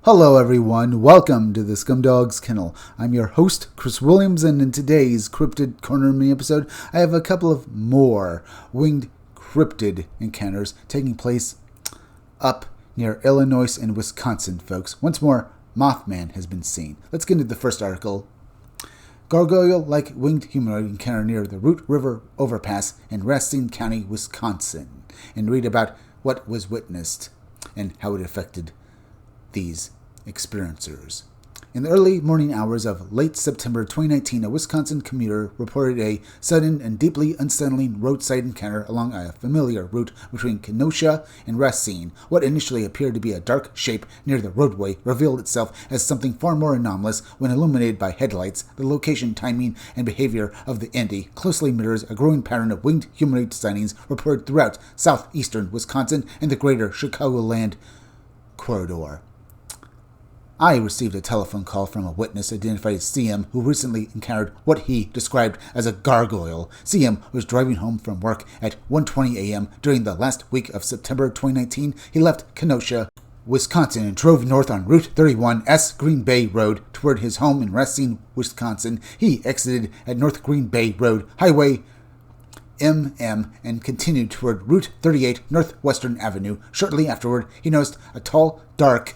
Hello everyone, welcome to the Scumdog's Kennel. I'm your host, Chris Williams, and in today's Cryptid Corner mini episode, I have a couple of more winged cryptid encounters taking place up near Illinois and Wisconsin, folks. Once more, Mothman has been seen. Let's get into the first article. Gargoyle-like winged humanoid encounter near the Root River overpass in Racine County, Wisconsin, and read about what was witnessed and how it affected these experiencers. In the early morning hours of late September 2019, a Wisconsin commuter reported a sudden and deeply unsettling roadside encounter along a familiar route between Kenosha and Racine. What initially appeared to be a dark shape near the roadway revealed itself as something far more anomalous when illuminated by headlights. The location, timing, and behavior of the entity closely mirrors a growing pattern of winged humanoid sightings reported throughout southeastern Wisconsin and the greater Chicagoland corridor. I received a telephone call from a witness identified as CM who recently encountered what he described as a gargoyle. CM was driving home from work at 1:20 a.m. during the last week of September 2019. He left Kenosha, Wisconsin, and drove north on Route 31S Green Bay Road toward his home in Racine, Wisconsin. He exited at North Green Bay Road, Highway MM, and continued toward Route 38 Northwestern Avenue. Shortly afterward, he noticed a tall, dark,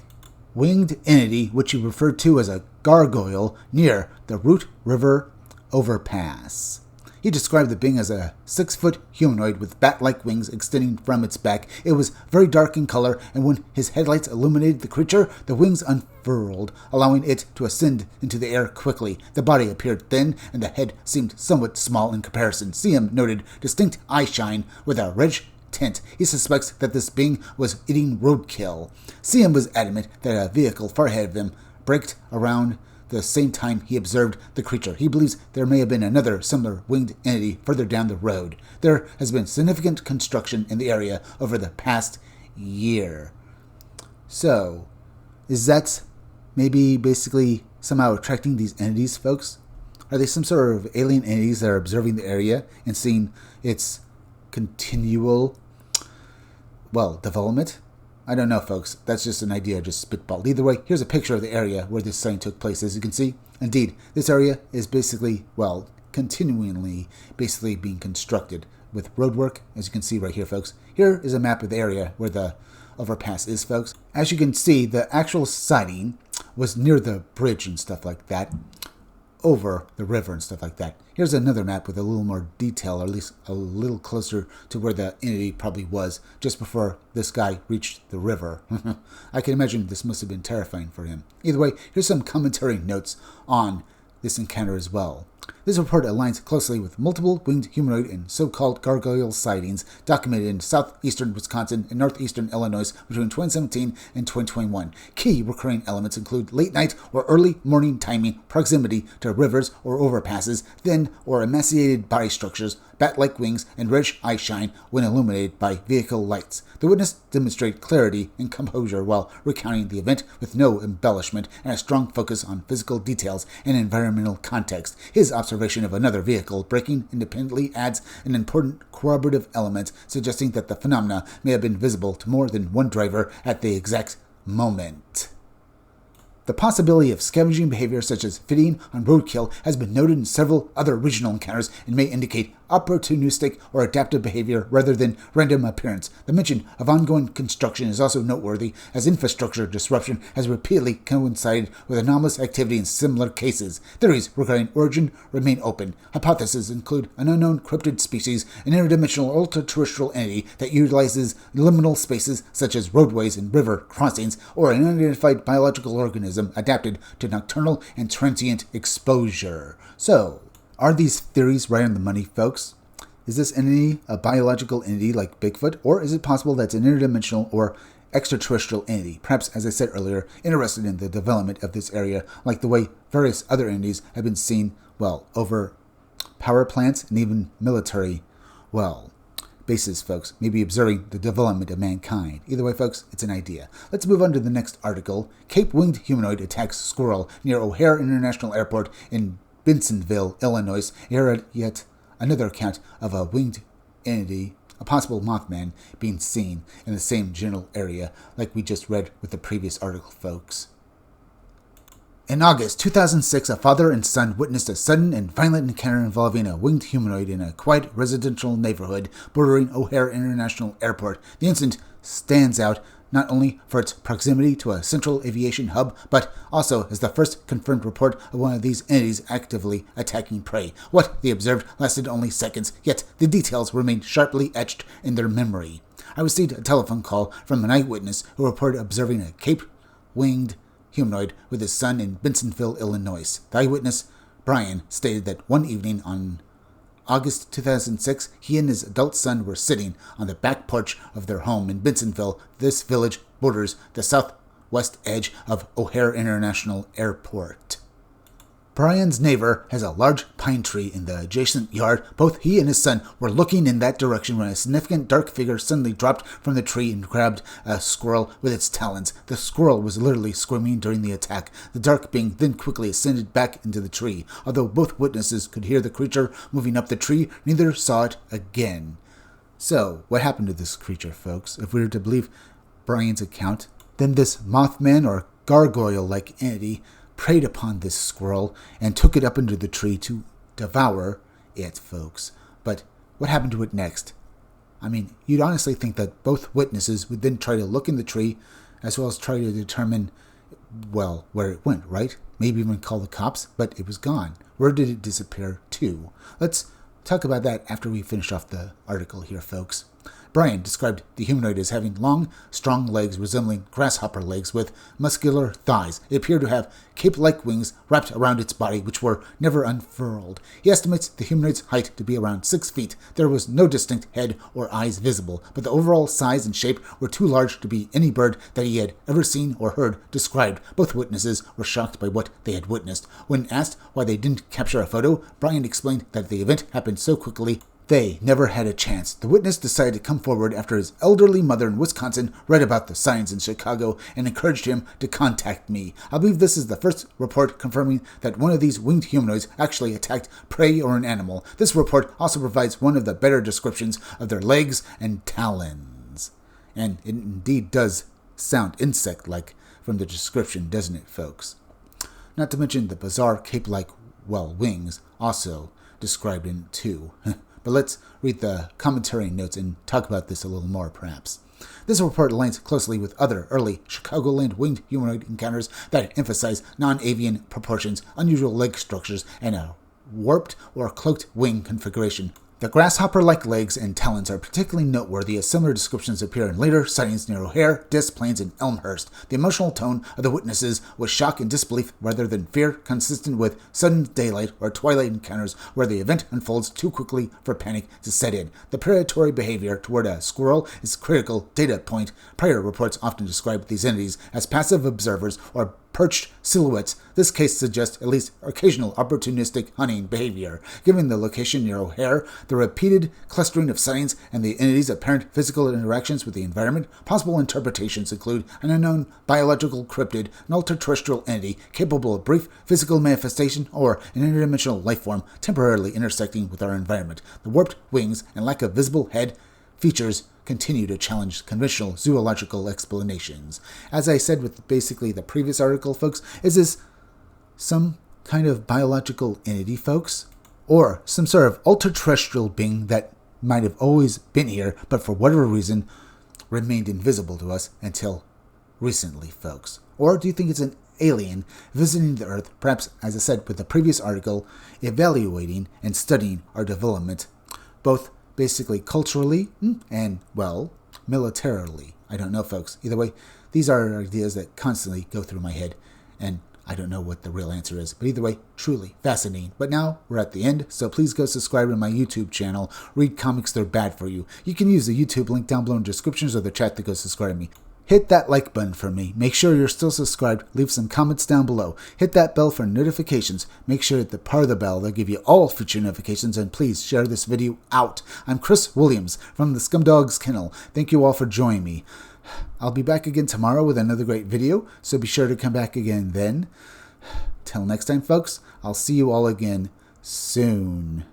winged entity, which he referred to as a gargoyle, near the Root River overpass. He described the being as a 6-foot humanoid with bat-like wings extending from its back. It was very dark in color, and when his headlights illuminated the creature, the wings unfurled, allowing it to ascend into the air quickly. The body appeared thin, and the head seemed somewhat small in comparison. CM noted distinct eye shine with a reddish tint. He suspects that this being was eating roadkill. CM was adamant that a vehicle far ahead of him braked around the same time he observed the creature. He believes there may have been another similar winged entity further down the road. There has been significant construction in the area over the past year. So, is that maybe basically somehow attracting these entities, folks? Are they some sort of alien entities that are observing the area and seeing its continual development? I don't know, folks. That's just an idea, just spitballed. Either way, here's a picture of the area where this sighting took place. As you can see, indeed, this area is basically, continually being constructed with road work, as you can see right here, folks. Here is a map of the area where the overpass is, folks. As you can see, the actual sighting was near the bridge and stuff like that, over the river and stuff like that. Here's another map with a little more detail, or at least a little closer to where the entity probably was just before this guy reached the river. I can imagine this must have been terrifying for him. Either way, here's some commentary notes on this encounter as well. This report aligns closely with multiple winged humanoid and so-called gargoyle sightings documented in southeastern Wisconsin and northeastern Illinois between 2017 and 2021. Key recurring elements include late-night or early morning timing, proximity to rivers or overpasses, thin or emaciated body structures, bat-like wings, and reddish eye shine when illuminated by vehicle lights. The witness demonstrated clarity and composure while recounting the event with no embellishment and a strong focus on physical details and environmental context. His observation of another vehicle braking independently adds an important corroborative element, suggesting that the phenomena may have been visible to more than one driver at the exact moment. The possibility of scavenging behavior such as feeding on roadkill has been noted in several other regional encounters and may indicate opportunistic or adaptive behavior rather than random appearance. The mention of ongoing construction is also noteworthy, as infrastructure disruption has repeatedly coincided with anomalous activity in similar cases. Theories regarding origin remain open. Hypotheses include an unknown cryptid species, an interdimensional ultra-terrestrial entity that utilizes liminal spaces such as roadways and river crossings, or an unidentified biological organism adapted to nocturnal and transient exposure. So, are these theories right on the money, folks? Is this entity a biological entity like Bigfoot, or is it possible that it's an interdimensional or extraterrestrial entity, perhaps, as I said earlier, interested in the development of this area, like the way various other entities have been seen, over power plants and even military, bases, folks, maybe observing the development of mankind. Either way, folks, it's an idea. Let's move on to the next article. Cape Winged Humanoid Attacks Squirrel near O'Hare International Airport in Bensonville, Illinois. Here yet another account of a winged entity, a possible Mothman, being seen in the same general area like we just read with the previous article, folks. In August 2006, a father and son witnessed a sudden and violent encounter involving a winged humanoid in a quiet residential neighborhood bordering O'Hare International Airport. The incident stands out not only for its proximity to a central aviation hub, but also as the first confirmed report of one of these entities actively attacking prey. What they observed lasted only seconds, yet the details remained sharply etched in their memory. I received a telephone call from an eyewitness who reported observing a cape-winged humanoid with his son in Bensenville, Illinois. The eyewitness, Brian, stated that one evening on August 2006, he and his adult son were sitting on the back porch of their home in Bensenville. This village borders the southwest edge of O'Hare International Airport. Brian's neighbor has a large pine tree in the adjacent yard. Both he and his son were looking in that direction when a significant dark figure suddenly dropped from the tree and grabbed a squirrel with its talons. The squirrel was literally screaming during the attack. The dark being then quickly ascended back into the tree. Although both witnesses could hear the creature moving up the tree, neither saw it again. So, what happened to this creature, folks? If we were to believe Brian's account, then this Mothman or gargoyle-like entity preyed upon this squirrel and took it up into the tree to devour it, folks. But what happened to it next? I mean, you'd honestly think that both witnesses would then try to look in the tree as well as try to determine, well, where it went, right? Maybe even call the cops, but it was gone. Where did it disappear to? Let's talk about that after we finish off the article here, folks. Brian described the humanoid as having long, strong legs resembling grasshopper legs with muscular thighs. It appeared to have cape-like wings wrapped around its body, which were never unfurled. He estimates the humanoid's height to be around 6 feet. There was no distinct head or eyes visible, but the overall size and shape were too large to be any bird that he had ever seen or heard described. Both witnesses were shocked by what they had witnessed. When asked why they didn't capture a photo, Brian explained that the event happened so quickly they never had a chance. The witness decided to come forward after his elderly mother in Wisconsin read about the signs in Chicago and encouraged him to contact me. I believe this is the first report confirming that one of these winged humanoids actually attacked prey or an animal. This report also provides one of the better descriptions of their legs and talons. And it indeed does sound insect-like from the description, doesn't it, folks? Not to mention the bizarre cape-like, wings also described in it too. But let's read the commentary notes and talk about this a little more, perhaps. This report aligns closely with other early Chicagoland winged humanoid encounters that emphasize non-avian proportions, unusual leg structures, and a warped or cloaked wing configuration. The grasshopper-like legs and talons are particularly noteworthy as similar descriptions appear in later sightings near O'Hare, Des Plaines, and Elmhurst. The emotional tone of the witnesses was shock and disbelief rather than fear, consistent with sudden daylight or twilight encounters where the event unfolds too quickly for panic to set in. The predatory behavior toward a squirrel is a critical data point. Prior reports often describe these entities as passive observers or perched silhouettes. This case suggests at least occasional opportunistic hunting behavior. Given the location near O'Hare, the repeated clustering of sightings, and the entity's apparent physical interactions with the environment, possible interpretations include an unknown biological cryptid, an ultra-terrestrial entity capable of brief physical manifestation, or an interdimensional life form temporarily intersecting with our environment. The warped wings and lack of visible head features continue to challenge conventional zoological explanations. As I said with basically the previous article, folks, is this some kind of biological entity, folks? Or some sort of ultra-terrestrial being that might have always been here, but for whatever reason remained invisible to us until recently, folks? Or do you think it's an alien visiting the Earth, perhaps, as I said with the previous article, evaluating and studying our development, both basically culturally and, militarily? I don't know, folks. Either way, these are ideas that constantly go through my head, and I don't know what the real answer is. But either way, truly fascinating. But now we're at the end, so please go subscribe to my YouTube channel. Read comics, they're bad for you. You can use the YouTube link down below in the descriptions or the chat to go subscribe to me. Hit that like button for me. Make sure you're still subscribed. Leave some comments down below. Hit that bell for notifications. Make sure to part of the bell. They'll give you all future notifications. And please share this video out. I'm Chris Williams from the Scumdogs Kennel. Thank you all for joining me. I'll be back again tomorrow with another great video, so be sure to come back again then. Till next time, folks, I'll see you all again soon.